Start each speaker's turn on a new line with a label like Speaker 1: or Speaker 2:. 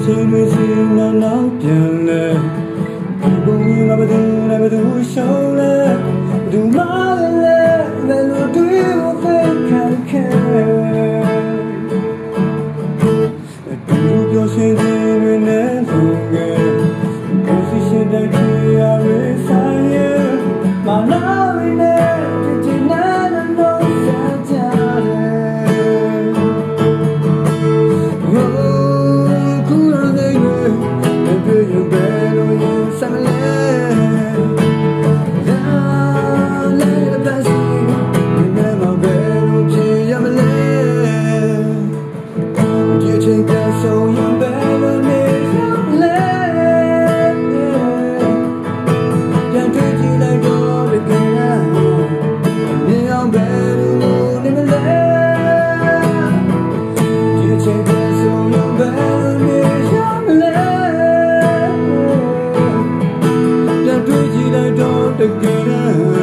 Speaker 1: ချင်းတွေစီနောက်ပြန်လဲဒီပုံကြီးငါဘယ်သူလဲဘယ်သူရှုံးလဲဘယ်သူမှလည်းဘယ်လိုတွေ့ဖို့ပဲခံခဲ့ဒီလိုပြောရှင်တွေနဲ့ဆုံးခဲ့ position တဲ့ကြည့်ရရဆိုင်ရမနာရနဲ့ဒီနာတော့ဆက်ကြတယ်ခုရတဲ့ဘယ်လိုဘယ်လိုဆက်လဲSo you better make your plan. Can't treat you like all again. I'm better than the land. You take that, so you better make your plan. Can't treat you like all again.